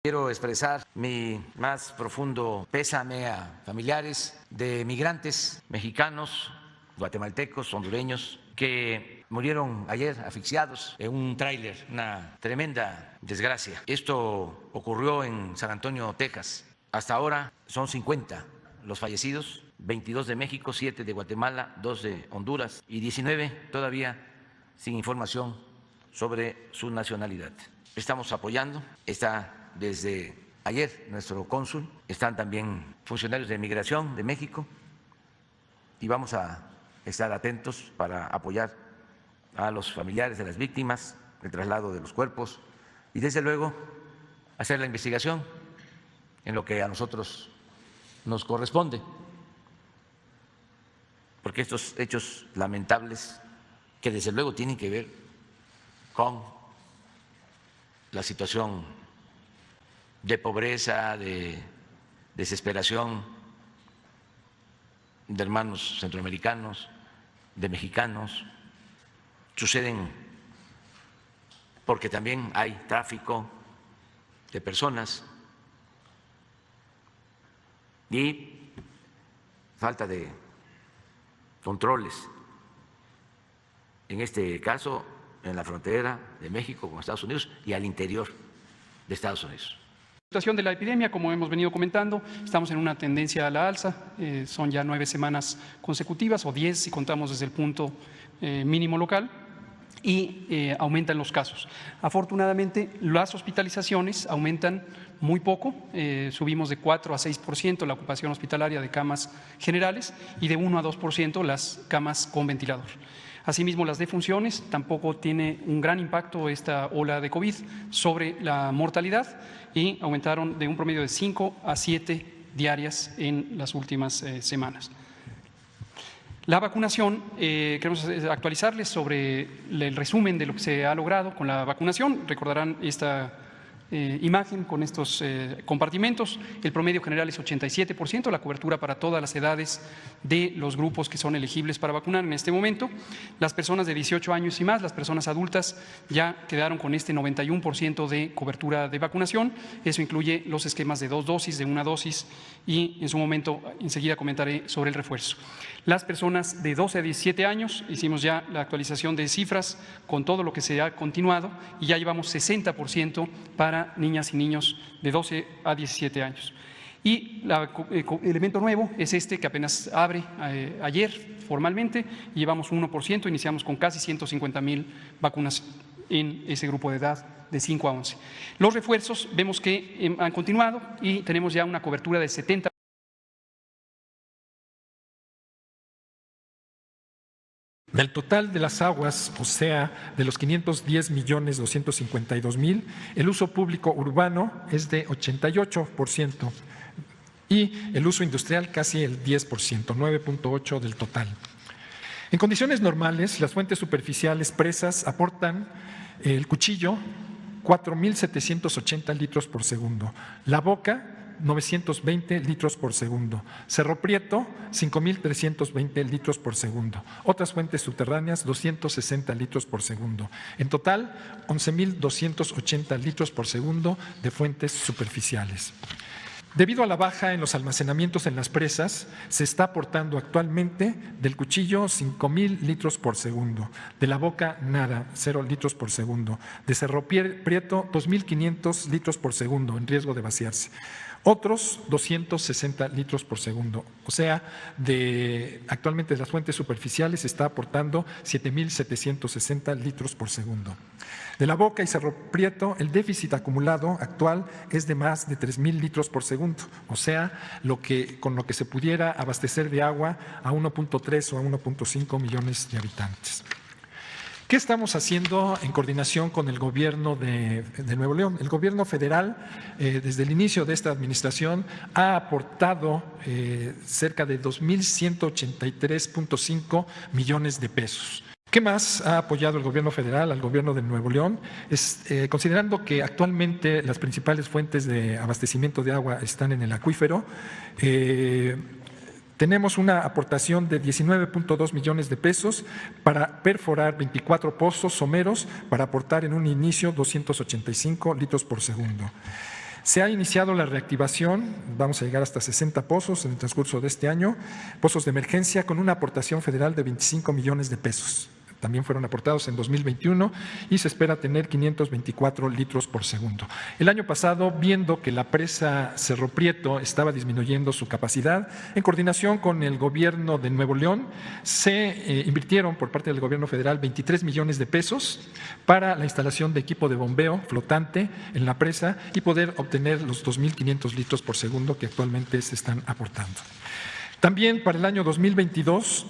Quiero expresar mi más profundo pésame a familiares de migrantes mexicanos, guatemaltecos, hondureños, que murieron ayer asfixiados en un tráiler, una tremenda desgracia. Esto ocurrió en San Antonio, Texas. Hasta ahora son 50 los fallecidos, 22 de México, 7 de Guatemala, 2 de Honduras y 19 todavía sin información sobre su nacionalidad. Estamos apoyando, está desde ayer nuestro cónsul, están también funcionarios de Migración de México y vamos a estar atentos para apoyar a los familiares de las víctimas, el traslado de los cuerpos y desde luego hacer la investigación en lo que a nosotros nos corresponde, porque estos hechos lamentables que desde luego tienen que ver con la situación de pobreza, de desesperación de hermanos centroamericanos, de mexicanos, suceden porque también hay tráfico de personas y falta de controles, en este caso en la frontera de México con Estados Unidos y al interior de Estados Unidos. La situación de la epidemia, como hemos venido comentando, estamos en una tendencia a la alza, son ya 9 semanas consecutivas o 10 si contamos desde el punto mínimo local y aumentan los casos. Afortunadamente, las hospitalizaciones aumentan muy poco, subimos de 4 a 6% la ocupación hospitalaria de camas generales y de 1 a 2% las camas con ventilador. Asimismo, las defunciones tampoco tiene un gran impacto esta ola de COVID sobre la mortalidad y aumentaron de un promedio de 5 a 7 diarias en las últimas semanas. La vacunación, queremos actualizarles sobre el resumen de lo que se ha logrado con la vacunación. Recordarán esta imagen con estos compartimentos. El promedio general es 87%, la cobertura para todas las edades de los grupos que son elegibles para vacunar en este momento. Las personas de 18 años y más, las personas adultas, ya quedaron con este 91% de cobertura de vacunación. Eso incluye los esquemas de 2 dosis, de 1 dosis y en su momento enseguida comentaré sobre el refuerzo. Las personas de 12 a 17 años, hicimos ya la actualización de cifras con todo lo que se ha continuado y ya llevamos 60% para niñas y niños de 12 a 17 años. Y el elemento nuevo es este que apenas abre ayer formalmente y llevamos 1%, iniciamos con casi 150,000 vacunas en ese grupo de edad de 5 a 11. Los refuerzos vemos que han continuado y tenemos ya una cobertura de 70%. Del total de las aguas, o sea, de los 510.252.000, el uso público urbano es de 88% y el uso industrial casi el 10%, 9.8% del total. En condiciones normales, las fuentes superficiales presas aportan el cuchillo 4.780 litros por segundo, la boca 920 litros por segundo, Cerro Prieto 5.320 litros por segundo, otras fuentes subterráneas 260 litros por segundo, en total 11.280 litros por segundo de fuentes superficiales. Debido a la baja en los almacenamientos en las presas, se está aportando actualmente del cuchillo 5.000 litros por segundo, de la boca nada, 0 litros por segundo, de Cerro Prieto 2.500 litros por segundo en riesgo de vaciarse. Otros 260 litros por segundo, o sea, actualmente de las fuentes superficiales se está aportando 7.760 litros por segundo. De la boca y Cerro Prieto, el déficit acumulado actual es de más de 3.000 litros por segundo, o sea, con lo que se pudiera abastecer de agua a 1.3 o a 1.5 millones de habitantes. ¿Qué estamos haciendo en coordinación con el gobierno de Nuevo León? El gobierno federal, desde el inicio de esta administración, ha aportado cerca de 2.183.5 millones de pesos. ¿Qué más ha apoyado el gobierno federal al gobierno de Nuevo León? Considerando que actualmente las principales fuentes de abastecimiento de agua están en el acuífero, tenemos una aportación de 19.2 millones de pesos para perforar 24 pozos someros para aportar en un inicio 285 litros por segundo. Se ha iniciado la reactivación, vamos a llegar hasta 60 pozos en el transcurso de este año, pozos de emergencia con una aportación federal de 25 millones de pesos. También fueron aportados en 2021 y se espera tener 524 litros por segundo. El año pasado, viendo que la presa Cerro Prieto estaba disminuyendo su capacidad, en coordinación con el gobierno de Nuevo León, se invirtieron por parte del gobierno federal 23 millones de pesos para la instalación de equipo de bombeo flotante en la presa y poder obtener los 2.500 litros por segundo que actualmente se están aportando. También para el año 2022,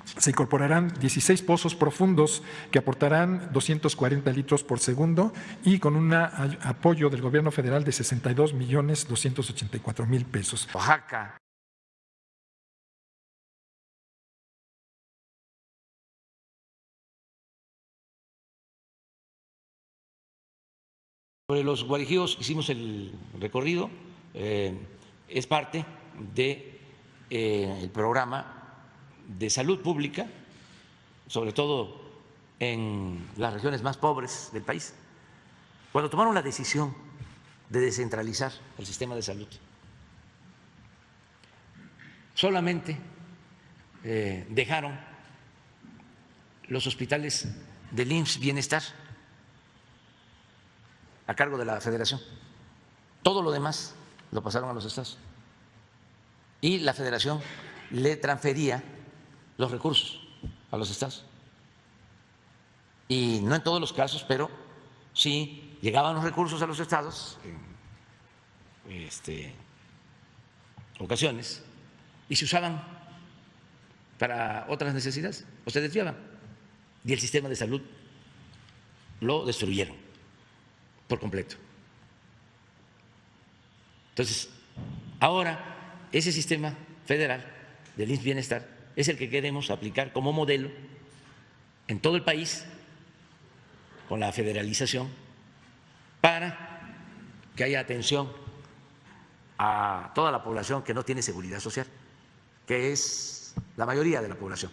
se incorporarán 16 pozos profundos que aportarán 240 litros por segundo y con un apoyo del gobierno federal de 62.284.000 pesos. Oaxaca. Sobre los guarijíos hicimos el recorrido, es parte del programa de salud pública, sobre todo en las regiones más pobres del país. Cuando tomaron la decisión de descentralizar el sistema de salud, solamente dejaron los hospitales del IMSS Bienestar a cargo de la Federación. Todo lo demás lo pasaron a los estados. Y la Federación le transfería los recursos a los estados. Y no en todos los casos, pero sí llegaban los recursos a los estados en ocasiones y se usaban para otras necesidades o se desviaban. Y el sistema de salud lo destruyeron por completo. Entonces, ahora ese sistema federal del IMSS Bienestar es el que queremos aplicar como modelo en todo el país con la federalización para que haya atención a toda la población que no tiene seguridad social, que es la mayoría de la población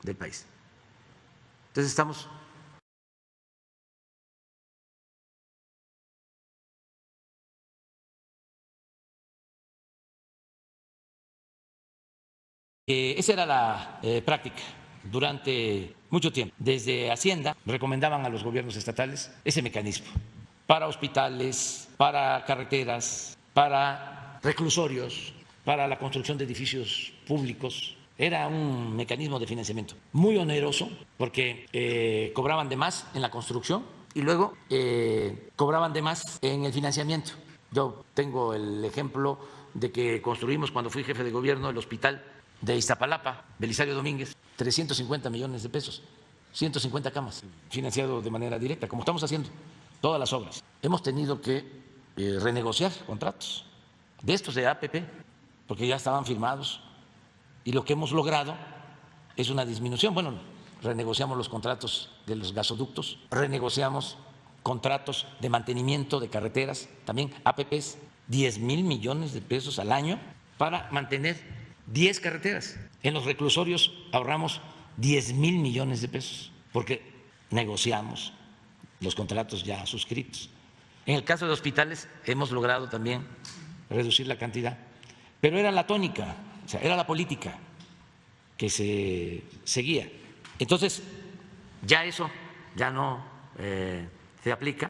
del país. Entonces estamos esa era la práctica durante mucho tiempo. Desde Hacienda recomendaban a los gobiernos estatales ese mecanismo para hospitales, para carreteras, para reclusorios, para la construcción de edificios públicos. Era un mecanismo de financiamiento muy oneroso porque cobraban de más en la construcción y luego cobraban de más en el financiamiento. Yo tengo el ejemplo de que construimos cuando fui jefe de gobierno el hospital de Iztapalapa, Belisario Domínguez, 350 millones de pesos, 150 camas, financiado de manera directa, como estamos haciendo todas las obras. Hemos tenido que renegociar contratos de estos de APP, porque ya estaban firmados, y lo que hemos logrado es una disminución. Bueno, renegociamos los contratos de los gasoductos, renegociamos contratos de mantenimiento de carreteras, también APPs, 10,000 millones de pesos al año para mantener 10 carreteras. En los reclusorios ahorramos 10,000 millones de pesos porque negociamos los contratos ya suscritos. En el caso de hospitales hemos logrado también reducir la cantidad, pero era la tónica, o sea, era la política que se seguía. Entonces, ya eso ya no se aplica.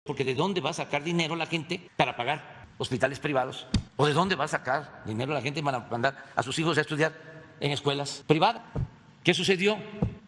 Porque ¿de dónde va a sacar dinero la gente para pagar hospitales privados? ¿O de dónde va a sacar dinero la gente para mandar a sus hijos a estudiar en escuelas privadas? ¿Qué sucedió?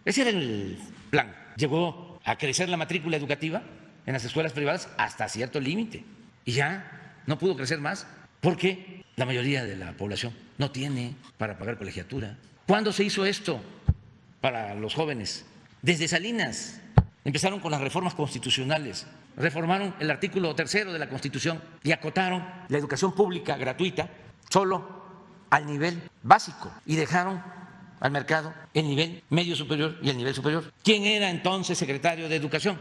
Ese era el plan. Llegó a crecer la matrícula educativa en las escuelas privadas hasta cierto límite y ya no pudo crecer más porque la mayoría de la población no tiene para pagar colegiatura. ¿Cuándo se hizo esto para los jóvenes? Desde Salinas. Empezaron con las reformas constitucionales, reformaron el artículo 3 de la Constitución y acotaron la educación pública gratuita solo al nivel básico y dejaron al mercado el nivel medio superior y el nivel superior. ¿Quién era entonces secretario de Educación?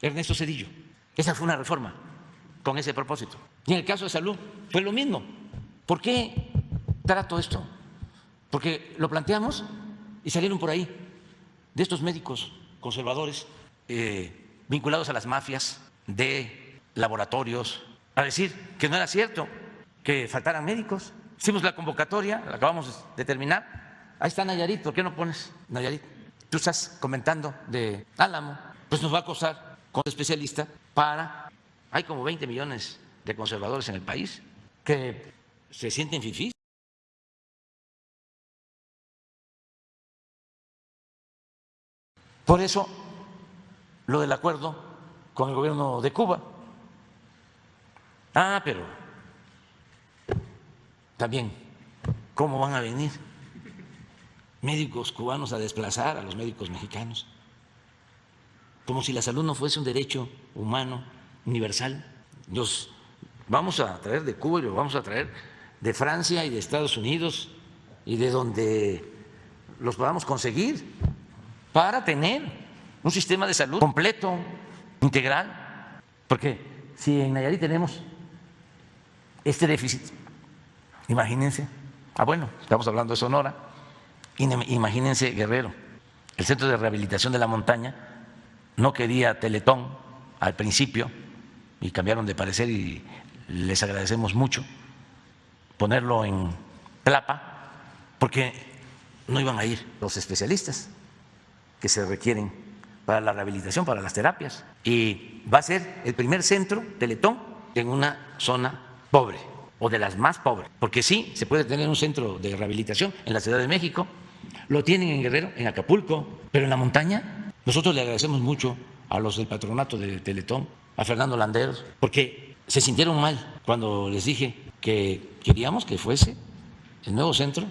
Ernesto Zedillo. Esa fue una reforma con ese propósito. Y en el caso de salud fue lo mismo. ¿Por qué trato esto? porque lo planteamos y salieron por ahí de estos médicos conservadores vinculados a las mafias de laboratorios a decir que no era cierto que faltaran médicos. Hicimos la convocatoria, la acabamos de terminar. Ahí está Nayarit, ¿por qué no pones Nayarit? Tú estás comentando de Álamo, pues nos va a costar con especialista para… Hay como 20 millones de conservadores en el país que se sienten fifís. Por eso, lo del acuerdo con el gobierno de Cuba. Pero también, ¿cómo van a venir médicos cubanos a desplazar a los médicos mexicanos? Como si la salud no fuese un derecho humano universal. Los vamos a traer de Cuba y los vamos a traer de Francia y de Estados Unidos y de donde los podamos conseguir para tener un sistema de salud completo, integral. Porque si en Nayarit tenemos este déficit, imagínense, bueno, estamos hablando de Sonora, imagínense Guerrero, el Centro de Rehabilitación de la Montaña no quería Teletón al principio y cambiaron de parecer y les agradecemos mucho ponerlo en Tlapa porque no iban a ir los especialistas que se requieren para la rehabilitación, para las terapias, y va a ser el primer centro Teletón en una zona pobre o de las más pobres, porque sí, se puede tener un centro de rehabilitación en la Ciudad de México, lo tienen en Guerrero, en Acapulco, pero en la montaña. Nosotros le agradecemos mucho a los del patronato de Teletón, a Fernando Landeros, porque se sintieron mal cuando les dije que queríamos que fuese el nuevo centro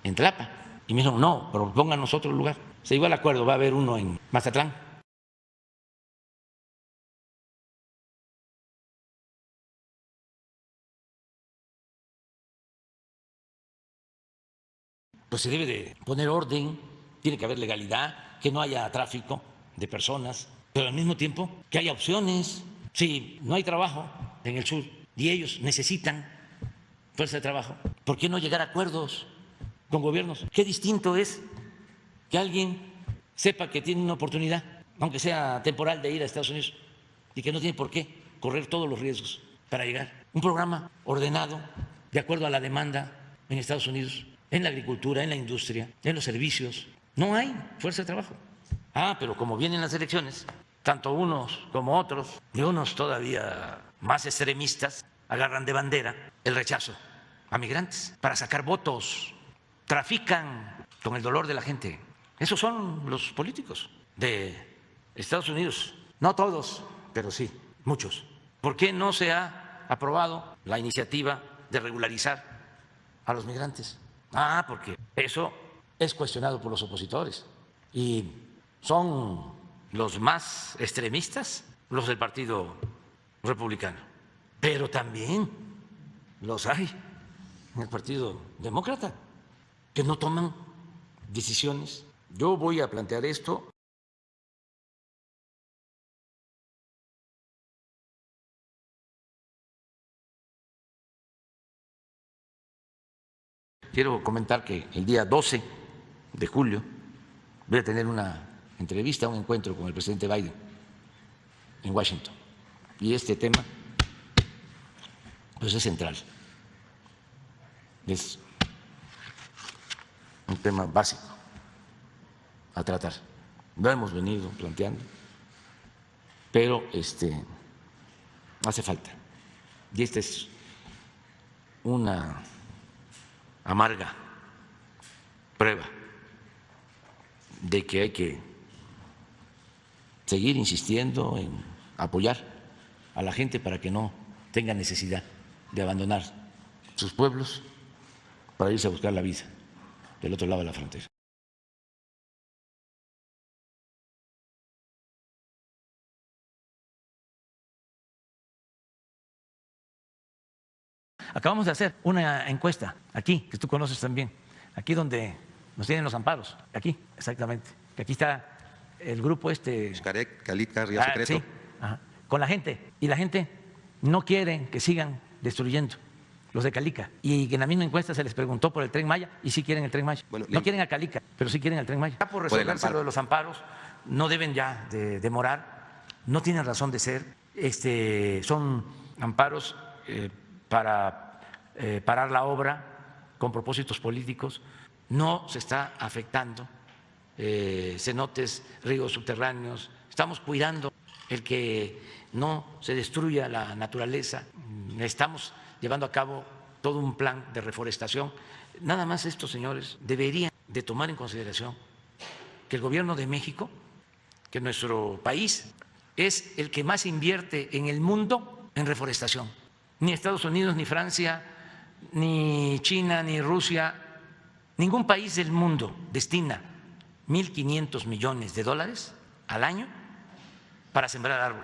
en Tlapa, y me dijeron, no, propónganos otro lugar. Se llegó al acuerdo, va a haber uno en Mazatlán. Pues se debe de poner orden, tiene que haber legalidad, que no haya tráfico de personas, pero al mismo tiempo que haya opciones. Si no hay trabajo en el sur y ellos necesitan fuerza de trabajo, ¿por qué no llegar a acuerdos con gobiernos? Qué distinto es que alguien sepa que tiene una oportunidad, aunque sea temporal, de ir a Estados Unidos y que no tiene por qué correr todos los riesgos para llegar. Un programa ordenado, de acuerdo a la demanda en Estados Unidos, en la agricultura, en la industria, en los servicios. No hay fuerza de trabajo. Pero como vienen las elecciones, tanto unos como otros, y unos todavía más extremistas, agarran de bandera el rechazo a migrantes para sacar votos. Trafican con el dolor de la gente. Esos son los políticos de Estados Unidos. No todos, pero sí, muchos. ¿Por qué no se ha aprobado la iniciativa de regularizar a los migrantes? Porque eso es cuestionado por los opositores y son los más extremistas, los del Partido Republicano, pero también los hay en el Partido Demócrata que no toman decisiones. Yo voy a plantear esto. Quiero comentar que el día 12 de julio voy a tener una entrevista, un encuentro con el presidente Biden en Washington. Y este tema pues es central. Es un tema básico a tratar. Lo hemos venido planteando, pero hace falta. Y esta es una amarga prueba de que hay que seguir insistiendo en apoyar a la gente para que no tenga necesidad de abandonar sus pueblos para irse a buscar la vida del otro lado de la frontera. Acabamos de hacer una encuesta aquí, que tú conoces también, aquí donde nos tienen los amparos, aquí, exactamente, que aquí está el grupo Xcaret, Calitca, Río Secreto. Sí, con la gente, y la gente no quiere que sigan destruyendo los de Calica, y en la misma encuesta se les preguntó por el Tren Maya y sí quieren el Tren Maya. Bueno, no quieren a Calica, pero sí quieren el Tren Maya. Ya por resolverse lo de los amparos, no deben ya de demorar, no tienen razón de ser. Son amparos para parar la obra con propósitos políticos. No se está afectando cenotes, ríos subterráneos. Estamos cuidando el que no se destruya la naturaleza. Estamos llevando a cabo todo un plan de reforestación. Nada más estos señores deberían de tomar en consideración que el gobierno de México, que nuestro país es el que más invierte en el mundo en reforestación. Ni Estados Unidos, ni Francia, ni China, ni Rusia, ningún país del mundo destina 1.500 millones de dólares al año para sembrar árboles.